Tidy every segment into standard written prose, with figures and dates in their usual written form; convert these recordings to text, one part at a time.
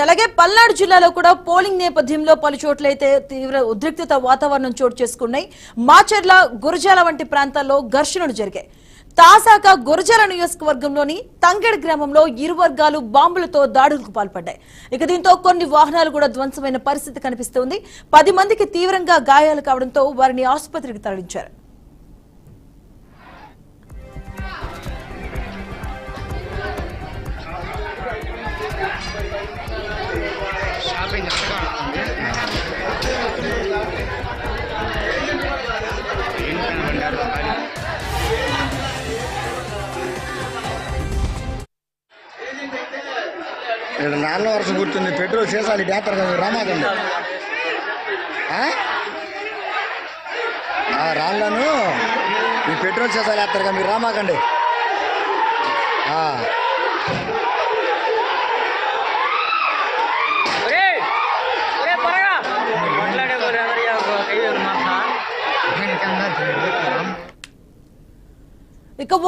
అలాగే పల్నాడు జిల్లాలో కూడా పోలింగ్ నేపథ్యంలో పలు చోట్లయితే తీవ్ర ఉద్రిక్తత వాతావరణం చోటు చేసుకున్నాయి. మాచర్ల, గురజాల వంటి ప్రాంతాల్లో ఘర్షణలు జరిగాయి. తాజాగా గురజాల నియోజకవర్గంలోని తంగెడ గ్రామంలో ఇరు వర్గాలు బాంబులతో దాడులకు పాల్పడ్డాయి. దీంతో కొన్ని వాహనాలు కూడా ధ్వంసమైన పరిస్థితి కనిపిస్తోంది. 10 మందికి తీవ్రంగా గాయాలు కావడంతో వారిని ఆసుపత్రికి తరలించారు. నాన్న వర్షం గుర్తుంది. పెట్రోల్ చేసాలి డాక్టర్ కదా రామాకండి రాళ్ళను ఈ పెట్రోల్ చేసాలి వేస్తారు కదా మీరు రామాకండి.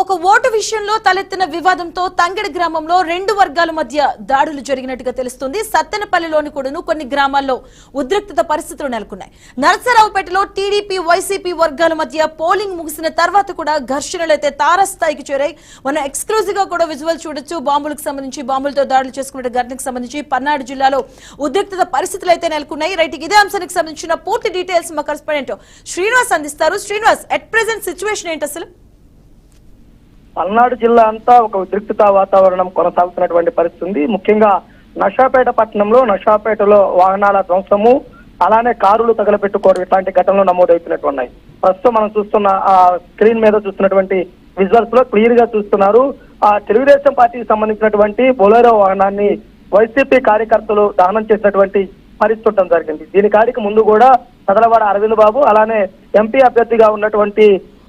ఒక ఓటు విషయంలో తలెత్తిన వివాదంతో తంగెడ గ్రామంలో 2 వర్గాల మధ్య దాడులు జరిగినట్టుగా తెలుస్తుంది. సత్తెనపల్లిలోని కూడాను కొన్ని గ్రామాల్లో ఉద్రిక్తత పరిస్థితులు నెలకొన్నాయి. నరసరావుపేటలో టీడీపీ, వైసీపీ వర్గాల మధ్య పోలింగ్ ముగిసిన తర్వాత కూడా ఘర్షణలు అయితే తారస్థాయికి చేరాయి. మనం ఎక్స్క్లూజివ్ గా కూడా విజువల్ చూడొచ్చు. బాంబులకు సంబంధించి, బాంబులతో దాడులు చేసుకున్న ఘటనకు సంబంధించి పల్నాడు జిల్లాలో ఉద్రిక్తత పరిస్థితులు అయితే నెలకొన్నాయి. రైట్, ఇదే అంశానికి సంబంధించిన పూర్తి డీటెయిల్స్ మా కరెస్పాండెంట్ శ్రీనివాస్ అందిస్తారు. శ్రీనివాస్, అట్ ప్రెజెంట్ సిచ్యువేషన్ ఏంటి అసలు? పల్నాడు జిల్లా అంతా ఒక ఉద్రిక్తత వాతావరణం కొనసాగుతున్నటువంటి పరిస్థితి. ముఖ్యంగా నషాపేట పట్టణంలో, నషాపేటలో వాహనాల ధ్వంసము, అలానే కారులు తగలపెట్టుకోవడం ఇట్లాంటి ఘటనలు నమోదవుతున్నట్టున్నాయి. ప్రస్తుతం మనం చూస్తున్న స్క్రీన్ మీద చూస్తున్నటువంటి విజువల్స్ లో క్లియర్ గా చూస్తున్నారు. తెలుగుదేశం పార్టీకి సంబంధించినటువంటి బొలెరో వాహనాన్ని వైసీపీ కార్యకర్తలు దహనం చేసినటువంటి పరిస్థితి ఉండడం జరిగింది. దీని కాడికి ముందు కూడా చదలవాడ అరవింద్ బాబు, అలానే ఎంపీ అభ్యర్థిగా ఉన్నటువంటి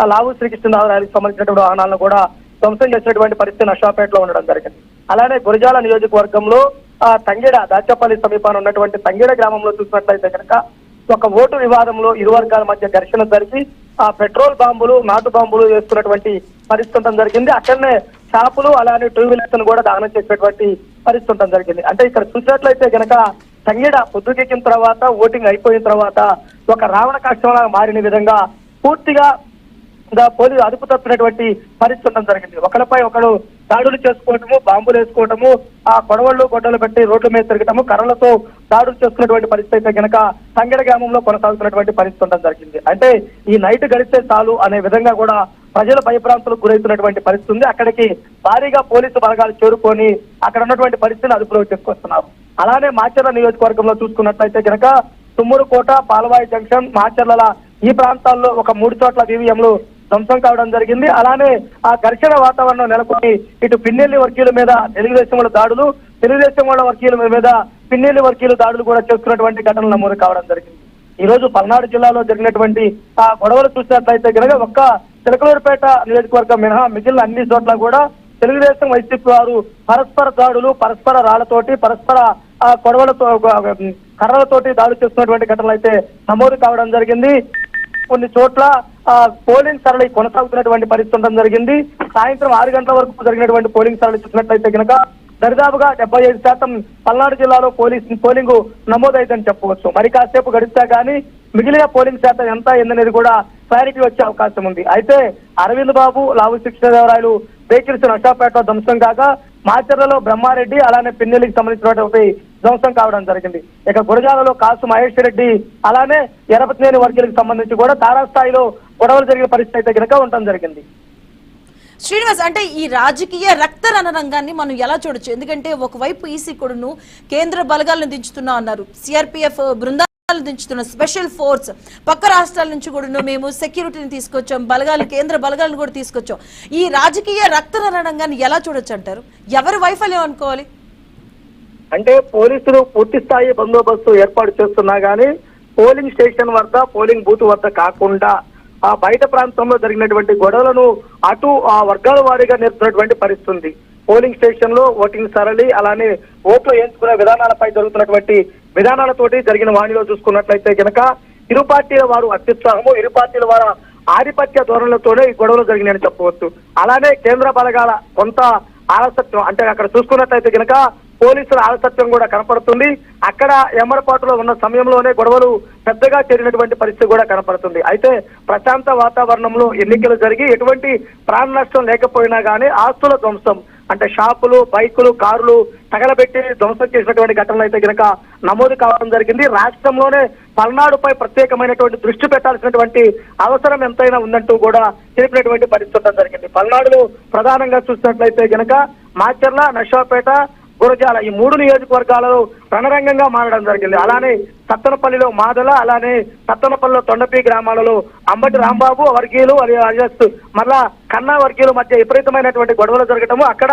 లావు శ్రీకృష్ణరావుకి సంబంధించినటువంటి వాహనాలను కూడా ధ్వంసం చేసినటువంటి పరిస్థితి నషాపేటలో ఉండడం జరిగింది. అలానే గురజాల నియోజకవర్గంలో తంగెడ, దాచపల్లి సమీపాన ఉన్నటువంటి తంగెడ గ్రామంలో చూసినట్లయితే కనుక ఒక ఓటు వివాదంలో ఇరు వర్గాల మధ్య ఘర్షణ జరిగి పెట్రోల్ బాంబులు, నాటు బాంబులు వేసుకున్నటువంటి పరిస్థితి ఉండడం జరిగింది. అక్కడనే షాపులు, అలానే 2 వీలర్స్ కూడా దహనం చేసినటువంటి పరిస్థితి ఉండడం జరిగింది. అంటే ఇక్కడ చూసినట్లయితే కనుక తంగెడ పొద్దుకెక్కిన తర్వాత, ఓటింగ్ అయిపోయిన తర్వాత ఒక రావణ కాష్టంలా మారిన విధంగా పూర్తిగా పోలీసు అదుపు తప్పినటువంటి పరిస్థితి ఉండడం జరిగింది. ఒకరిపై ఒకరు దాడులు చేసుకోవటము, బాంబులు వేసుకోవటము, గొడవలు పెట్టి రోడ్ల మీద తిరగటము, కర్రలతో దాడులు చేసుకున్నటువంటి పరిస్థితి అయితే కనుక తంగెడ గ్రామంలో కొనసాగుతున్నటువంటి పరిస్థితి ఉండడం జరిగింది. అంటే ఈ నైట్ గడిస్తే చాలు అనే విధంగా కూడా ప్రజల భయభ్రాంతులకు గురవుతున్నటువంటి పరిస్థితి ఉంది. అక్కడికి భారీగా పోలీసు బలగాలు చేరుకొని అక్కడ ఉన్నటువంటి పరిస్థితిని అదుపులోకి తీసుకొస్తున్నారు. అలానే మాచర్ల నియోజకవర్గంలో చూసుకున్నట్లయితే కనుక తుమ్మూరుకోట, పాలవాయి జంక్షన్, మాచర్ల ఈ ప్రాంతాల్లో ఒక 3 చోట్ల ఈవీఎంలు ధ్వంసం కావడం జరిగింది. అలానే ఆ ఘర్షణ వాతావరణం నెలకొని ఇటు పిన్నెల్లి వర్గీయుల మీద తెలుగుదేశం వాళ్ళ దాడులు, తెలుగుదేశం వాళ్ళ వర్గీయుల మీద పిన్నెల్లి వర్గీయుల దాడులు కూడా చేస్తున్నటువంటి ఘటనలు నమోదు కావడం జరిగింది. ఈ రోజు పల్నాడు జిల్లాలో జరిగినటువంటి గొడవలు చూసినట్లయితే కనుక ఒక్క చిలకలూరుపేట నియోజకవర్గం మినహా మిగిలిన అన్ని చోట్ల కూడా తెలుగుదేశం, వైసీపీ వారు పరస్పర దాడులు, పరస్పర రాళ్లతోటి, పరస్పర గొడవలతో, కర్రలతోటి దాడులు చేస్తున్నటువంటి ఘటనలు అయితే నమోదు కావడం జరిగింది. కొన్ని చోట్ల పోలింగ్ సరళి కొనసాగుతున్నటువంటి పరిస్థితి ఉండడం జరిగింది. సాయంత్రం 6 గంటల వరకు జరిగినటువంటి పోలింగ్ సరళి చూసినట్లయితే కనుక దరిదాపుగా 75% పల్నాడు జిల్లాలో పోలింగ్ నమోదైందని చెప్పవచ్చు. మరి కాసేపు గడిస్తే కానీ మిగిలిన పోలింగ్ శాతం ఎంత ఏందనేది కూడా క్లారిటీ వచ్చే అవకాశం ఉంది. అయితే అరవింద్ బాబు, లావు శ్రీకృష్ణరావులు వెహికల్స్ నషాపేటలో ధ్వంసం కాగా మాచర్లలో బ్రహ్మారెడ్డి, అలానే పిన్నెల్లికి సంబంధించినటువంటి ధ్వంసం కావడం జరిగింది. ఇక గురజాలలో కాసు మహేష్ రెడ్డి, అలానే ఎరపతినేని వర్గీయులకు సంబంధించి కూడా తారాస్థాయిలో గొడవలు జరిగిన పరిస్థితి అయితే కనుక ఉండడం జరిగింది. శ్రీనివాస్, అంటే ఈ రాజకీయ రక్తరణ రంగాన్ని మనం ఎలా చూడొచ్చు? ఎందుకంటే ఒకవైపు ఈసీ కూడాను కేంద్ర బలగాలను దించుతున్నా అన్నారు, సిఆర్పీఎఫ్ బృందాలను దించుతున్న, స్పెషల్ ఫోర్స్ పక్క రాష్ట్రాల నుంచి కూడా మేము సెక్యూరిటీని తీసుకొచ్చాం, కేంద్ర బలగాలను కూడా తీసుకొచ్చాం. ఈ రాజకీయ రక్తరణ రంగాన్ని ఎలా చూడొచ్చు అంటారు? ఎవరి వైఫల్యం అనుకోవాలి? అంటే పోలీసులు పూర్తి స్థాయి బందోబస్తు ఏర్పాటు చేస్తున్నా గానీ పోలింగ్ స్టేషన్ వద్ద, పోలింగ్ బూత్ వద్ద కాకుండా బయట ప్రాంతంలో జరిగినటువంటి గొడవలను అటు వర్గాల వారీగా నేర్పుతున్నటువంటి పరిస్థితి ఉంది. పోలింగ్ స్టేషన్ లో ఓటింగ్ సరళి, అలానే ఓట్లు వేయించుకునే విధానాలపై జరుగుతున్నటువంటి విధానాలతోటి జరిగిన వాణిలో చూసుకున్నట్లయితే కనుక ఇరు పార్టీల వారు అత్యుత్సాహము, ఇరు పార్టీల వారు ఆధిపత్య ధోరణులతోనే ఈ గొడవలు జరిగినాయని చెప్పవచ్చు. అలానే కేంద్ర బలగాల కొంత ఆలస్యం, అంటే అక్కడ చూసుకున్నట్లయితే కనుక పోలీసుల ఆలస్యం కూడా కనపడుతుంది. అక్కడ ఎమ్మరపాటులో ఉన్న సమయంలోనే గొడవలు పెద్దగా చేరినటువంటి పరిస్థితి కూడా కనపడుతుంది. అయితే ప్రశాంత వాతావరణంలో ఎన్నికలు జరిగి ఎటువంటి ప్రాణ నష్టం లేకపోయినా కానీ ఆస్తుల ధ్వంసం అంటే షాపులు, బైకులు, కారులు తగలబెట్టి ధ్వంసం చేసినటువంటి ఘటనలు అయితే కనుక నమోదు కావడం జరిగింది. రాష్ట్రంలోనే పల్నాడుపై ప్రత్యేకమైనటువంటి దృష్టి పెట్టాల్సినటువంటి అవసరం ఎంతైనా ఉందంటూ కూడా తెలిపినటువంటి పరిస్థితి జరిగింది. పల్నాడులో ప్రధానంగా చూసినట్లయితే కనుక మాచర్ల, నర్సాపేట, గురజాల ఈ 3 నియోజకవర్గాలలో రణరంగంగా మారడం జరిగింది. అలానే సత్తెనపల్లిలో మాదల, అలానే సత్తెనపల్లిలో తొండపి గ్రామాలలో అంబటి రాంబాబు వర్గీయులు మళ్ళా కన్నా వర్గీయుల మధ్య విపరీతమైనటువంటి గొడవలు జరగటము, అక్కడ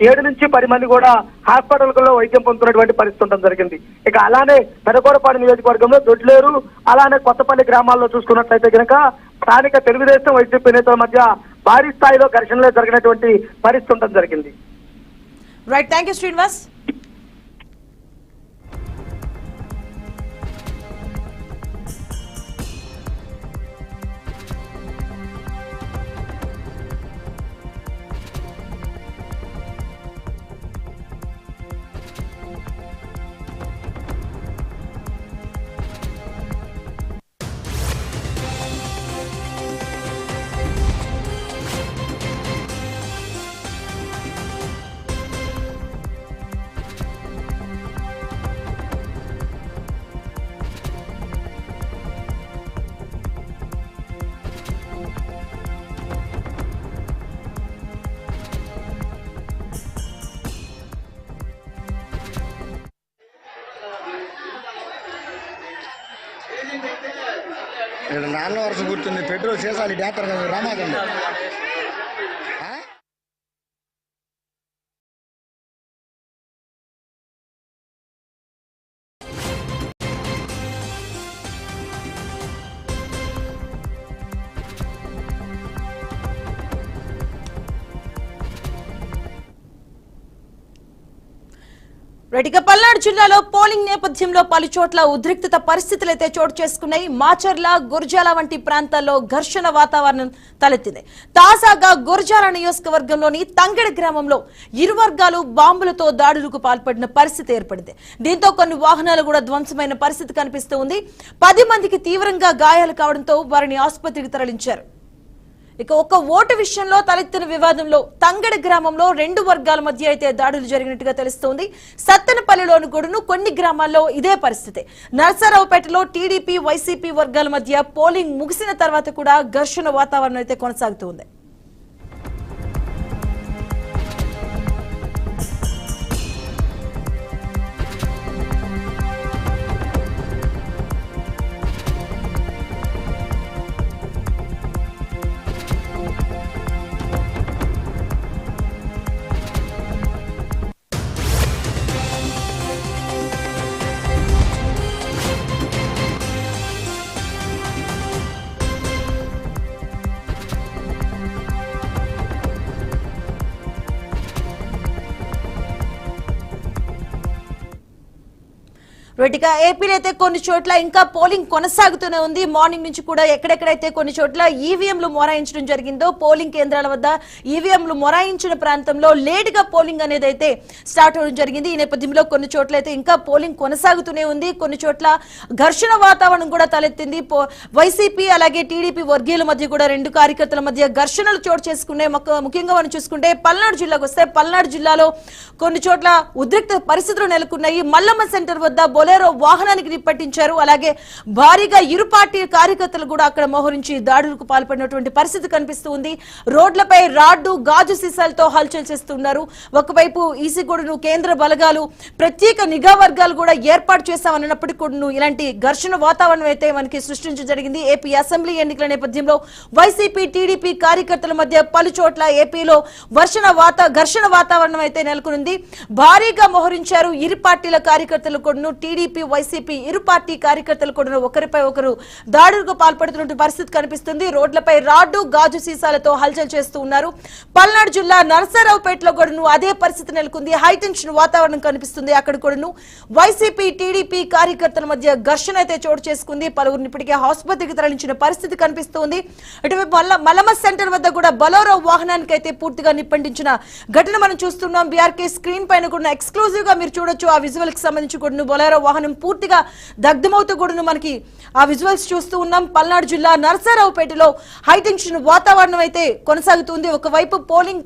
7 నుంచి 10 మంది కూడా హాస్పిటల్లో వైద్యం పొందుతున్నటువంటి పరిస్థితి ఉండడం జరిగింది. ఇక అలానే పెదకూరపాడు నియోజకవర్గంలో దొడ్లేరు, అలానే కొత్తపల్లి గ్రామాల్లో చూసుకున్నట్లయితే కనుక స్థానిక తెలుగుదేశం వైసీపీ నేతల మధ్య భారీ స్థాయిలో ఘర్షణలు జరిగినటువంటి పరిస్థితి ఉండడం జరిగింది. Right, thank you Srinivas. ఇక్కడ నాన్న వరుస గుర్తుంది, పెట్రోల్ చేసాలి డాక్టర్ కదా రామాకండి. ఇక పల్నాడు జిల్లాలో పోలింగ్ నేపథ్యంలో పలు చోట్ల ఉద్రిక్తత పరిస్థితులు అయితే చోటు చేసుకున్నాయి. మాచర్ల, గురజాల వంటి ప్రాంతాల్లో ఘర్షణ వాతావరణం తలెత్తింది. తాజాగా గురజాల నియోజకవర్గంలోని తంగెడ గ్రామంలో ఇరు వర్గాలు బాంబులతో దాడులకు పాల్పడిన పరిస్థితి ఏర్పడింది. దీంతో కొన్ని వాహనాలు కూడా ధ్వంసమైన పరిస్థితి కనిపిస్తూ ఉంది. 10 మందికి తీవ్రంగా గాయాలు కావడంతో వారిని ఆసుపత్రికి తరలించారు. ఇక ఒక్క ఓటు విషయంలో తలెత్తిన వివాదంలో తంగెడ గ్రామంలో 2 వర్గాల మధ్య అయితే దాడులు జరిగినట్టుగా తెలుస్తోంది. సత్తెనపల్లిలోని గూడును కొన్ని గ్రామాల్లో ఇదే పరిస్థితి. నర్సరావుపేటలో టీడీపీ, వైసీపీ వర్గాల మధ్య పోలింగ్ ముగిసిన తర్వాత కూడా ఘర్షణ వాతావరణం అయితే కొనసాగుతుంది. ఇక ఏపీలో అయితే కొన్ని చోట్ల ఇంకా పోలింగ్ కొనసాగుతూనే ఉంది. మార్నింగ్ నుంచి కూడా ఎక్కడెక్కడైతే కొన్ని చోట్ల ఈవీఎంలు మొరాయించడం జరిగిందో, పోలింగ్ కేంద్రాల వద్ద ఈవీఎంలు మొరాయించిన ప్రాంతంలో లేట్ గా పోలింగ్ అనేది అయితే స్టార్ట్ అవడం జరిగింది. ఈ నేపథ్యంలో కొన్ని చోట్ల అయితే ఇంకా పోలింగ్ కొనసాగుతూనే ఉంది. కొన్ని చోట్ల ఘర్షణ వాతావరణం కూడా తలెత్తింది. వైసీపీ అలాగే టీడీపీ వర్గీయుల మధ్య కూడా 2 కార్యకర్తల మధ్య ఘర్షణలు చోటు చేసుకునే. ముఖ్యంగా మనం చూసుకుంటే పల్నాడు జిల్లాకు వస్తే పల్నాడు జిల్లాలో కొన్ని చోట్ల ఉద్రిక్త పరిస్థితులు నెలకొన్నాయి. మల్లమ్మ సెంటర్ వద్ద బొలేరో వాహనానికి నిప్పట్టించారు. అలాగే భారీగా ఇరు పార్టీ కార్యకర్తలు కూడా అక్కడ మోహరించి దాడులకు పాల్పడినటువంటి పరిస్థితి కనిపిస్తూ ఉంది. రోడ్లపై రాడ్డు, గాజు సీసాలతో హల్చల్ చేస్తున్నారు. ఒకవైపు ఈసీగూడను కేంద్ర బలగాలు, ప్రత్యేక నిఘా వర్గాలు కూడా ఏర్పాటు చేశామన్నప్పటికీ కూడా ఇలాంటి ఘర్షణ వాతావరణం అయితే మనకి సృష్టించడం జరిగింది. ఏపీ అసెంబ్లీ ఎన్నికల నేపథ్యంలో వైసీపీ, టీడీపీ కార్యకర్తల మధ్య పలు చోట్ల ఏపీలో ఘర్షణ వాతావరణం అయితే నెలకొంది. భారీగా మోహరించారు ఇరు పార్టీల కార్యకర్తలు కూడా. టీడీపీ వైసీపీ ఇరు పార్టీ కార్యకర్తలు కూడా ఒకరిపై ఒకరు దాడులకు పాల్పడుతున్న పరిస్థితి కనిపిస్తుంది. రోడ్లపై రాడ్డు గాజు సీసాలతో హల్చల్ చేస్తూ ఉన్నారు. పల్నాడు జిల్లా నరసరావుపేటలో కూడా అదే పరిస్థితి నెలకొంది. హైటెన్షన్ వాతావరణం కనిపిస్తుంది. అక్కడ కూడా వైసీపీ టీడీపీ కార్యకర్తల మధ్య ఘర్షణ అయితే చోటు చేసుకుంది. పలువురిని ఇప్పటికే ఆసుపత్రికి తరలించిన పరిస్థితి కనిపిస్తుంది. ఇటువైపు మల్లమ్మ సెంటర్ వద్ద కూడా బొలెరో వాహనానికి అయితే పూర్తిగా నిప్పంటించిన ఘటన మనం చూస్తున్నాం. బీఆర్కే స్క్రీన్ పైన కూడా ఎక్స్క్లూజివ్ గా మీరు చూడొచ్చు. ఆ విజువల్ కి సంబంధించి కూడా బొలెరో వాహనం పూర్తిగా దగ్ధమవుతూ కూడా మనకి ఆ విజువల్స్ చూస్తూ ఉన్నాం. పల్నాడు జిల్లా నరసరావుపేటలో హైటెన్షన్ వాతావరణం అయితే కొనసాగుతుంది. ఒకవైపు పోలింగ్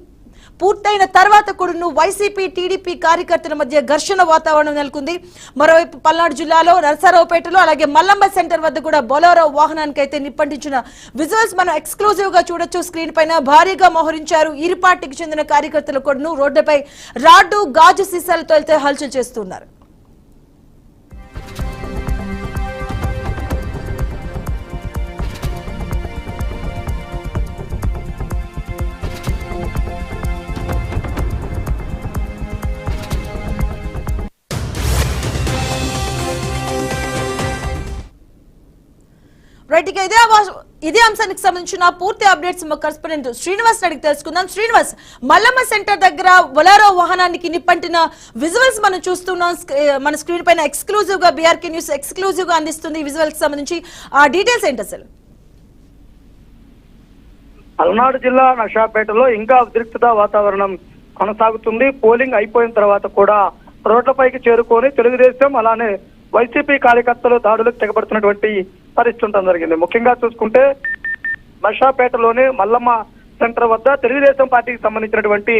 పూర్తయిన తర్వాత కూడా వైసీపీ టీడీపీ కార్యకర్తల మధ్య ఘర్షణ వాతావరణం నెలకొంది. మరోవైపు పల్నాడు జిల్లాలో నరసరావుపేటలో అలాగే మల్లమ్మ సెంటర్ వద్ద కూడా బొలెరో వాహనానికి అయితే నిప్పంటించిన విజువల్స్ మనం ఎక్స్క్లూజివ్ గా చూడొచ్చు. స్క్రీన్ పైన భారీగా మోహరించారు. ఇరు పార్టీకి చెందిన కార్యకర్తలు కూడా రోడ్డుపై రాడ్డు గాజు సీసాలతో అయితే హల్చల్ చేస్తున్నారు. రైట్, ఇక ఇదే అంశానికి సంబంధించిన పూర్తి అప్డేట్స్ మా కరెస్పాండెంట్ శ్రీనివాస్ అడిగి తెలుసుకుందాం. శ్రీనివాస్, మల్లమ్మ సెంటర్ దగ్గర బొలెరో వాహనానికి నిప్పంటిన విజువల్స్ మనం చూస్తున్నాం. మన స్క్రీన్ పైన ఎక్స్క్లూజివ్ గా బీఆర్కే న్యూస్ ఎక్స్క్లూజివ్ గా అందిస్తుంది. విజువల్స్ కి సంబంధించి ఆ డీటెయిల్స్ ఏంటి అసలు? పల్నాడు జిల్లా నషాపేటలో ఇంకా ఉద్రిక్తత వాతావరణం కొనసాగుతుంది. పోలింగ్ అయిపోయిన తర్వాత కూడా రోడ్లపైకి చేరుకొని తెలుగుదేశం అలానే వైసీపీ కార్యకర్తలు దాడులకు తెగబడుతున్నటువంటి పరిస్థితి ఉండడం జరిగింది. ముఖ్యంగా చూసుకుంటే నషాపేటలోని మల్లమ్మ సెంటర్ వద్ద తెలుగుదేశం పార్టీకి సంబంధించినటువంటి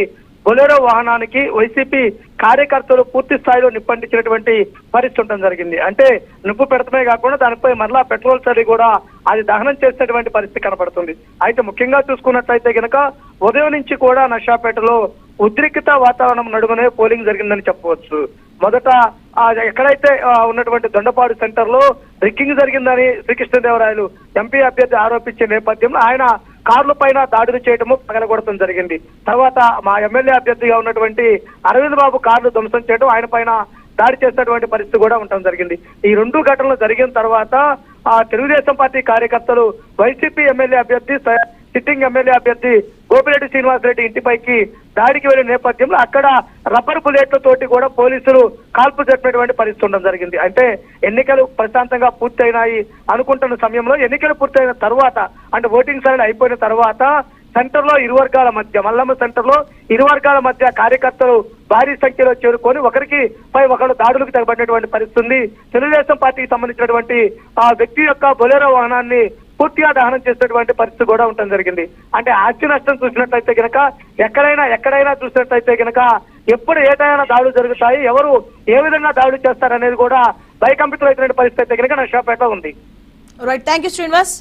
బొలెరో వాహనానికి వైసీపీ కార్యకర్తలు పూర్తి స్థాయిలో నిప్పంటించినటువంటి పరిస్థితి ఉండడం జరిగింది. అంటే నిప్పు పెడతమే కాకుండా దానిపై మరలా పెట్రోల్ చల్లి కూడా అది దహనం చేసేటువంటి పరిస్థితి కనపడుతుంది. అయితే ముఖ్యంగా చూసుకున్నట్లయితే గనక ఉదయం నుంచి కూడా నషాపేటలో ఉద్రిక్త వాతావరణం నడుమనే పోలింగ్ జరిగిందని చెప్పవచ్చు. మొదట ఎక్కడైతే ఉన్నటువంటి దొండపాడు సెంటర్ లో రిగ్గింగ్ జరిగిందని శ్రీకృష్ణదేవరాయలు ఎంపీ అభ్యర్థి ఆరోపించే నేపథ్యంలో ఆయన కార్ల పైన దాడులు చేయడము పగలగొడటం జరిగింది. తర్వాత మా ఎమ్మెల్యే అభ్యర్థిగా ఉన్నటువంటి అరవింద్ బాబు కార్లు ధ్వంసం చేయడం, ఆయన పైన దాడి చేసినటువంటి పరిస్థితి కూడా ఉండటం జరిగింది. ఈ రెండు ఘటనలు జరిగిన తర్వాత తెలుగుదేశం పార్టీ కార్యకర్తలు వైసీపీ ఎమ్మెల్యే అభ్యర్థి సిట్టింగ్ ఎమ్మెల్యే అభ్యర్థి గోపిరెడ్డి శ్రీనివాసరెడ్డి ఇంటిపైకి దాడికి వెళ్లిన నేపథ్యంలో అక్కడ రబ్బర్ బుల్లెట్లతోటి కూడా పోలీసులు కాల్పు జరిపినటువంటి పరిస్థితి ఉండడం జరిగింది. అంటే ఎన్నికలు ప్రశాంతంగా పూర్తయినాయి అనుకుంటున్న సమయంలో ఎన్నికలు పూర్తయిన తర్వాత అంటే ఓటింగ్ సరళి అయిపోయిన తర్వాత సెంటర్ లో ఇరు వర్గాల మధ్య మల్లమ్మ సెంటర్ లో ఇరు వర్గాల మధ్య కార్యకర్తలు భారీ సంఖ్యలో చేరుకొని ఒకరికి పై ఒకరు దాడులకు తెగబడినటువంటి పరిస్థితి ఉంది. తెలుగుదేశం పార్టీకి సంబంధించినటువంటి ఆ వ్యక్తి యొక్క బొలెరో వాహనాన్ని పూర్తిగా దహనం చేసినటువంటి పరిస్థితి కూడా ఉండడం జరిగింది. అంటే ఆస్తి నష్టం చూసినట్లయితే గనక ఎక్కడైనా చూసినట్లయితే గనక ఎప్పుడు ఏదైనా దాడులు జరుగుతాయి, ఎవరు ఏ విధంగా దాడులు చేస్తారనేది కూడా భయకంపితులైన పరిస్థితి అయితే గనక నషాపేట ఉంది. Right, thank you Srinivas.